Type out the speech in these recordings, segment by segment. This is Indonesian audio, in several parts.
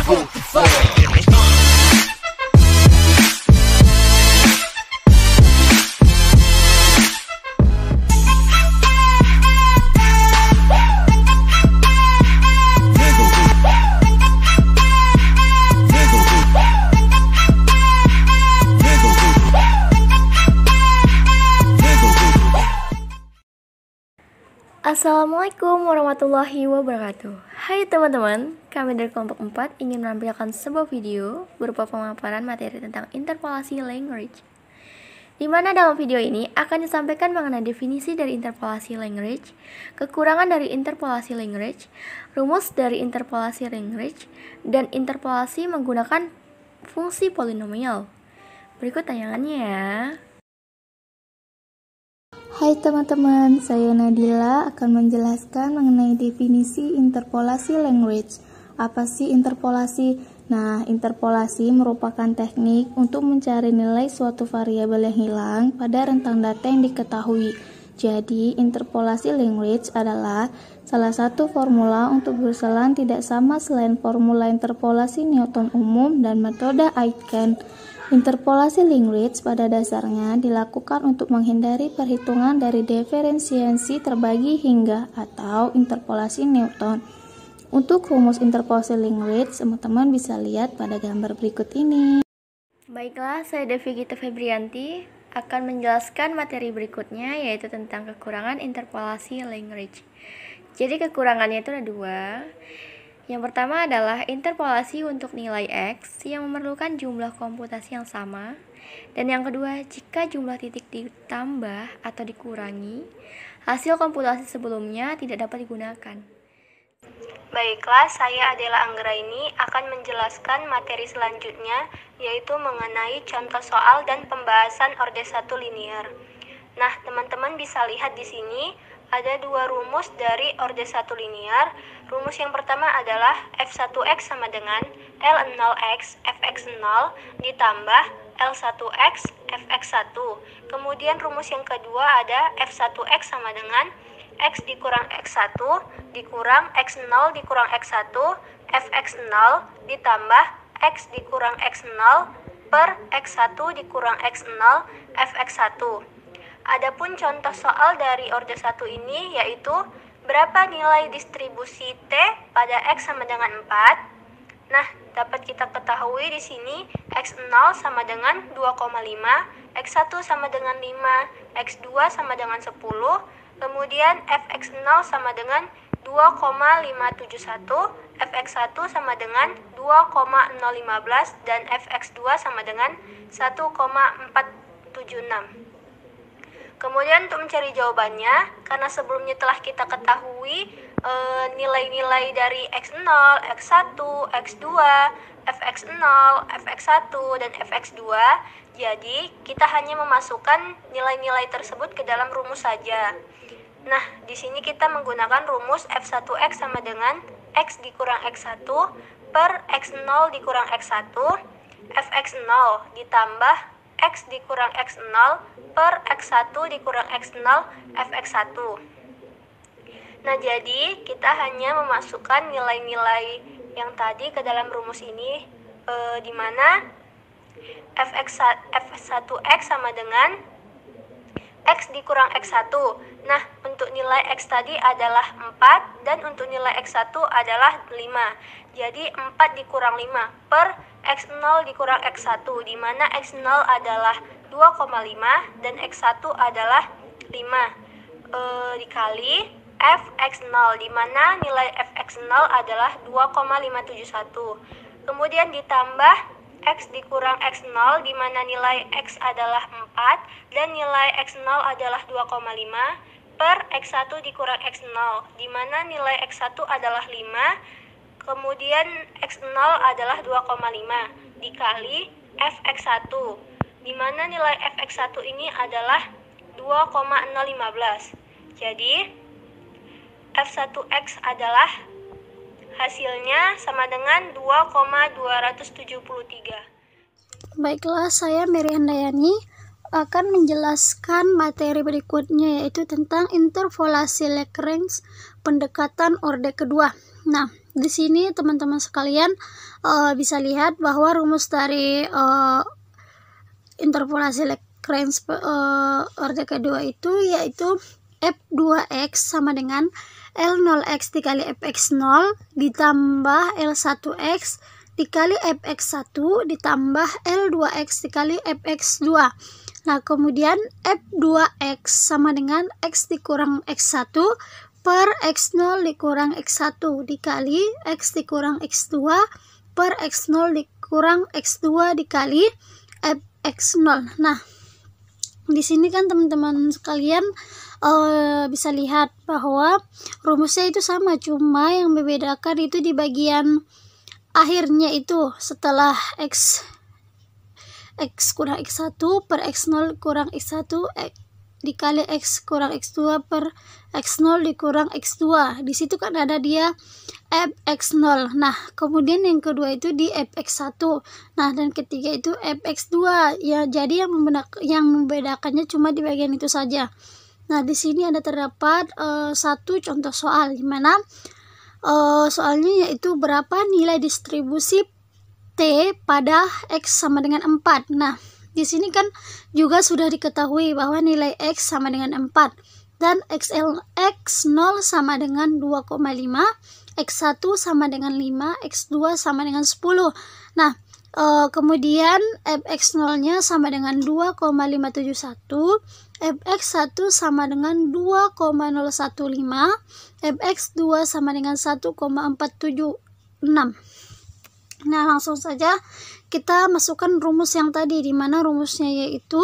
what the fuck. Assalamualaikum warahmatullahi wabarakatuh. Hai teman-teman, kami dari kelompok 4 ingin menampilkan sebuah video berupa pemaparan materi tentang interpolasi language, di mana dalam video ini akan disampaikan mengenai definisi dari interpolasi language, kekurangan dari interpolasi language, rumus dari interpolasi language, dan interpolasi menggunakan fungsi polinomial. Berikut tayangannya ya. Hai teman-teman, saya Nadila akan menjelaskan mengenai definisi interpolasi language. Apa sih interpolasi? Nah, interpolasi merupakan teknik untuk mencari nilai suatu variabel yang hilang pada rentang data yang diketahui. Jadi, interpolasi language adalah salah satu formula untuk berselang tidak sama selain formula interpolasi Newton umum dan metode Aitken. Interpolasi language pada dasarnya dilakukan untuk menghindari perhitungan dari diferensiasi terbagi hingga atau interpolasi Newton. Untuk rumus interpolasi language, teman-teman bisa lihat pada gambar berikut ini. Baiklah, saya Devi Gita Febrianti akan menjelaskan materi berikutnya, yaitu tentang kekurangan interpolasi language. Jadi kekurangannya itu ada dua. Yang pertama adalah interpolasi untuk nilai X yang memerlukan jumlah komputasi yang sama. Dan yang kedua, jika jumlah titik ditambah atau dikurangi, hasil komputasi sebelumnya tidak dapat digunakan. Baiklah, saya Adela Anggraini akan menjelaskan materi selanjutnya, yaitu mengenai contoh soal dan pembahasan orde 1 linear. Nah, teman-teman bisa lihat di sini ada dua rumus dari orde 1 linear. Rumus yang pertama adalah F1x sama dengan L0x fx0 ditambah L1x fx1. Kemudian rumus yang kedua ada F1x sama dengan X dikurang X1 dikurang X0 dikurang X1 fx0 ditambah X dikurang X0 per X1 dikurang X0 fx1. Adapun contoh soal dari orde 1 ini yaitu berapa nilai distribusi T pada X sama dengan 4. Nah, dapat kita ketahui di sini X0 sama dengan 2,5, X1 sama dengan 5, X2 sama dengan 10, kemudian Fx0 sama dengan 2,571, Fx1 sama dengan 2,015, dan Fx2 sama dengan 1,476. Kemudian untuk mencari jawabannya, karena sebelumnya telah kita ketahui nilai-nilai dari X0, X1, X2, Fx0, Fx1, dan Fx2, jadi kita hanya memasukkan nilai-nilai tersebut ke dalam rumus saja. Nah, di sini kita menggunakan rumus F1x sama dengan X dikurang X1 per X0 dikurang X1, Fx0 ditambah X dikurang X0 per X1 dikurang X0 Fx1. Nah, jadi kita hanya memasukkan nilai-nilai yang tadi ke dalam rumus ini, di mana F1x sama dengan X dikurang X1. Nah, untuk nilai X tadi adalah 4 dan untuk nilai X1 adalah 5. Jadi 4 dikurang 5 per X0 dikurang X1, di mana X0 adalah 2,5 dan X1 adalah 5, dikali Fx0, di mana nilai Fx0 adalah 2,571. Kemudian ditambah X dikurang X0, di mana nilai X adalah 4 dan nilai X0 adalah 2,5 per X1 dikurang X0, di mana nilai X1 adalah 5, kemudian X0 adalah 2,5 dikali Fx1, di mana nilai Fx1 ini adalah 2,015. Jadi F1x adalah hasilnya sama dengan 2,273. Baiklah, saya Mary Handayani akan menjelaskan materi berikutnya, yaitu tentang interpolasi Lagrange pendekatan orde kedua. Nah, di sini teman-teman sekalian bisa lihat bahwa rumus dari interpolasi Lagrange orde kedua itu yaitu F2x sama dengan L0x dikali fx0 ditambah L1x dikali fx1 ditambah L2x dikali fx2. Nah, kemudian F2x sama dengan x dikurang x1 per x0 dikurang x1 dikali x dikurang x2 per x0 dikurang x2 dikali fx0. Nah, di sini kan teman-teman sekalian bisa lihat bahwa rumusnya itu sama, cuma yang membedakan itu di bagian akhirnya itu setelah x kurang x1 per x0 kurang x1 dikali x kurang x2 per x0 dikurang x2. Di situ kan ada dia fx0. Nah, kemudian yang kedua itu di fx1. Nah, dan ketiga itu fx2. Ya, jadi yang membedakannya cuma di bagian itu saja. Nah, di sini ada terdapat satu contoh soal di mana soalnya yaitu berapa nilai distribusi T pada X sama dengan 4. Nah, di sini kan juga sudah diketahui bahwa nilai X sama dengan 4 dan X0 sama dengan 2,5, X1 sama dengan 5, X2 sama dengan 10. Nah, kemudian fx0-nya sama dengan 2,571, fx1 sama dengan 2,015, fx2 sama dengan 1,476. Nah, langsung saja kita masukkan rumus yang tadi, di mana rumusnya yaitu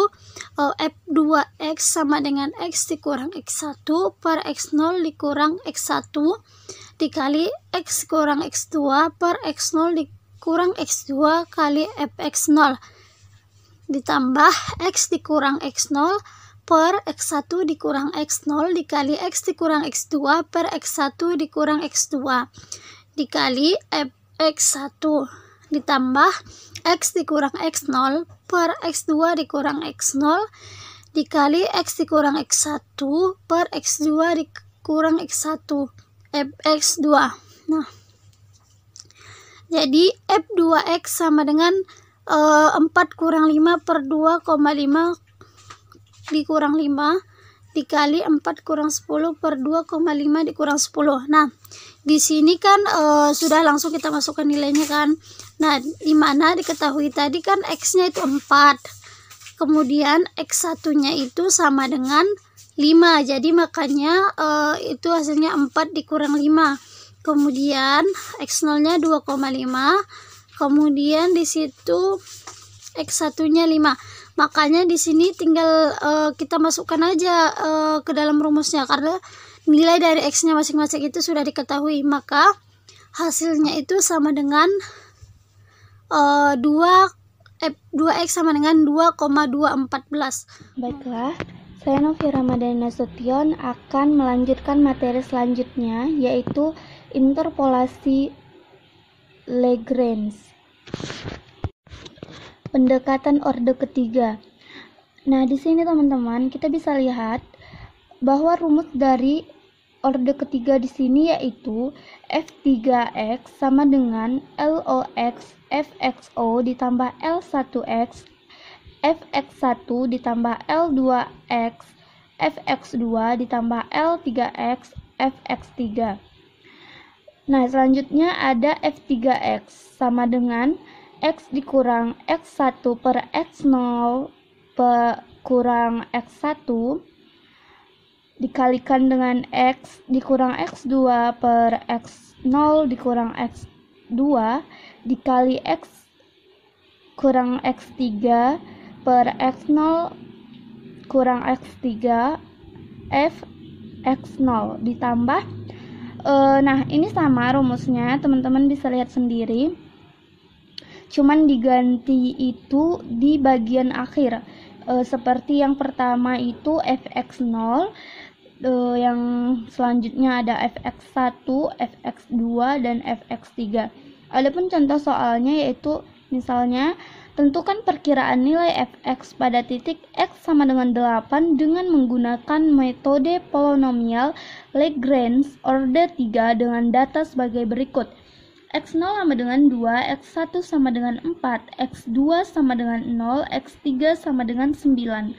f2x sama dengan x dikurang x1 per x0 dikurang x1 dikali x kurang x2 per x0 dikurang x2 kali fx0 ditambah x dikurang x0 per x1 dikurang x0 dikali x dikurang x2 per x1 dikurang x2 dikali fx1 ditambah x dikurang x0 per x2 dikurang x0 dikali x dikurang x1 per x2 dikurang x1 fx2. Nah, jadi f2x sama dengan 4 kurang 5 per 2,5 dikurang 5 dikali 4 kurang 10 per 2,5 dikurang 10. Nah, di sini kan sudah langsung kita masukkan nilainya kan. Nah, di mana diketahui tadi kan x-nya itu 4. Kemudian x1-nya itu sama dengan 5. Jadi makanya itu hasilnya 4 dikurang 5. Kemudian x0-nya 2,5. Kemudian di situ x1-nya 5. Makanya di sini tinggal kita masukkan aja ke dalam rumusnya karena nilai dari x-nya masing-masing itu sudah diketahui. Maka hasilnya itu sama dengan 2x sama dengan 2,214. Baiklah, saya Novi Ramadhani Nasution akan melanjutkan materi selanjutnya, yaitu interpolasi Lagrange. Pendekatan orde ketiga. Nah, di sini teman-teman kita bisa lihat bahwa rumus dari orde ketiga di sini yaitu f3x sama dengan LOX fxo ditambah L1x fx1 ditambah L2x fx2 ditambah L3x fx3. Nah, selanjutnya ada f3x sama dengan x dikurang x1 per x0 per kurang x1 dikalikan dengan x dikurang x2 per x0 dikurang x2 dikali x kurang x3 per x0 kurang x3 f x0 ditambah nah, ini sama rumusnya, teman-teman bisa lihat sendiri, cuman diganti itu di bagian akhir. Seperti yang pertama itu fx0, yang selanjutnya ada fx1, fx2, dan fx3. Adapun contoh soalnya yaitu misalnya tentukan perkiraan nilai fx pada titik x sama dengan 8 dengan menggunakan metode polinomial Lagrange orde 3 dengan data sebagai berikut. X0 sama dengan 2, X1 sama dengan 4, X2 sama dengan 0, X3 sama dengan 9.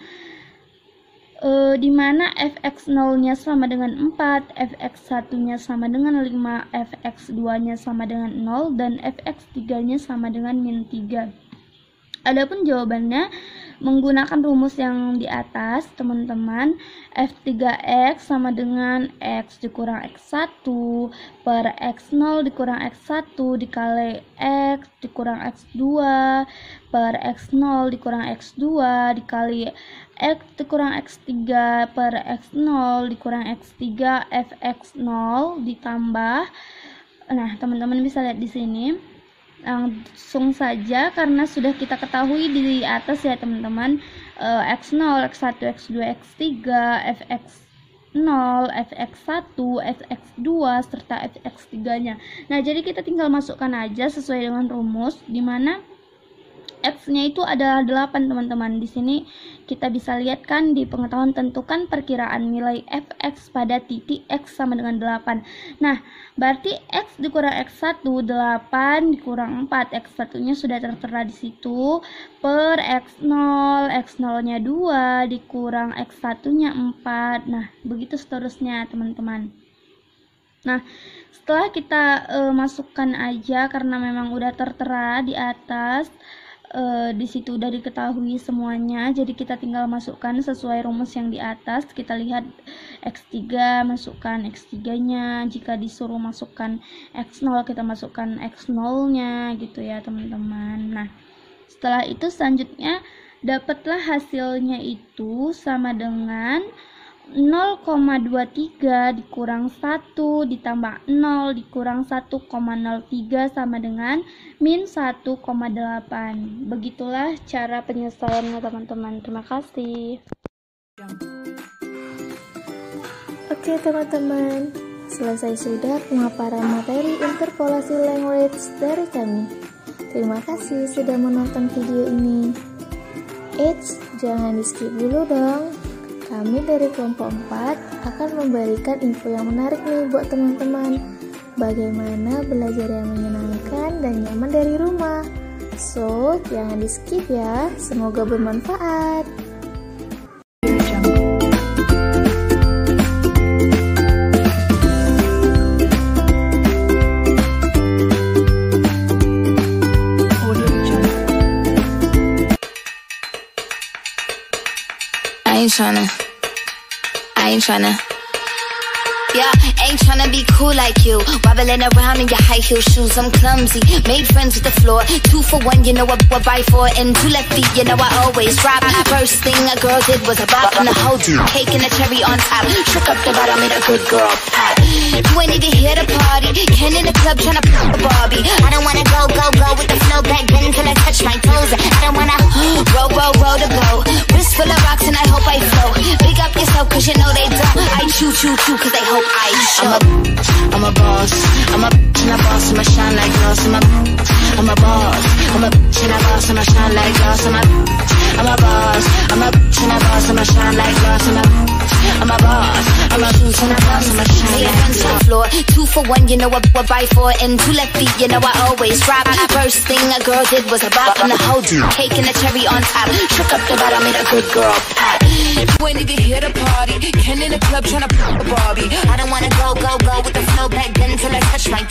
Di mana fx0-nya sama dengan 4, fx1-nya sama dengan 5, fx2-nya sama dengan 0, dan fx3-nya sama dengan min 3. Adapun jawabannya menggunakan rumus yang di atas, teman-teman. F3x sama dengan x dikurang x1 per x0 dikurang x1 dikali x dikurang x2 per x0 dikurang x2 dikali x dikurang x3 per x0 dikurang x3 fx0 ditambah. Nah, teman-teman bisa lihat di sini. Langsung saja karena sudah kita ketahui di atas ya teman-teman, x0, x1, x2, x3, fx0, fx1, fx2 serta fx3-nya. Nah, jadi kita tinggal masukkan aja sesuai dengan rumus, dimana x-nya itu adalah 8 teman-teman. Di sini kita bisa lihat kan di pengetahuan tentukan perkiraan nilai fx pada titik x sama dengan 8. Nah, berarti x dikurang x1 8 dikurang 4, x1-nya sudah tertera di situ, per x0, x0-nya 2 dikurang x1-nya 4. Nah, begitu seterusnya teman-teman. Nah, setelah kita masukkan aja karena memang udah tertera di atas, di situ udah diketahui semuanya, jadi kita tinggal masukkan sesuai rumus yang di atas. Kita lihat x3, masukkan x3-nya, jika disuruh masukkan x0 kita masukkan x0-nya gitu ya teman-teman. Nah, setelah itu selanjutnya dapatlah hasilnya itu sama dengan 0,23 dikurang 1 ditambah 0 dikurang 1,03 sama dengan min 1,8. Begitulah cara penyelesaiannya teman-teman. Terima kasih. Oke teman-teman, selesai sudah pemaparan materi interpolasi language dari kami. Terima kasih sudah menonton video ini. Eits, jangan di skip dulu dong. Kami dari kelompok 4 akan memberikan info yang menarik nih buat teman-teman. Bagaimana belajar yang menyenangkan dan nyaman dari rumah. So, jangan di skip ya. Semoga bermanfaat. I ain't tryna. Yeah, ain't tryna be cool like you. Wobbling around in your high heel shoes, I'm clumsy. Made friends with the floor. 2 for 1, you know what right for. And 2 left feet, you know I always drop. First thing a girl did was a bop on the whole cake and a cherry on top. Shook up the bottom, made a good girl pop. You ain't even here to party. Ken in the club tryna pop a Barbie. I don't wanna go with the flow back then till I touch my toes. I don't wanna roll the boat. Wrist full of rocks and I hope I float. Big up yourself cause you know they don't. I chew cause they hope I show. I'm a boss. I'm a bitch and a boss. I'ma shine like glass. I'm a boss. I'm a bitch and a boss. I'ma shine like glass. I'm a boss. I'm a bitch and a boss. I'ma shine like glass. I'm a boss. I'm a bitch and a boss. I'ma shine like glass. Floor 2 for 1, you know what right for. And 2 left feet, you know I always drop. First thing a girl did was a bop on the whole cake and a cherry on top. Shook up the bottom, made a good girl pop. You ain't even here to party. Ken in the club tryna pop a Barbie. I don't wanna go with the flow back then till I touch my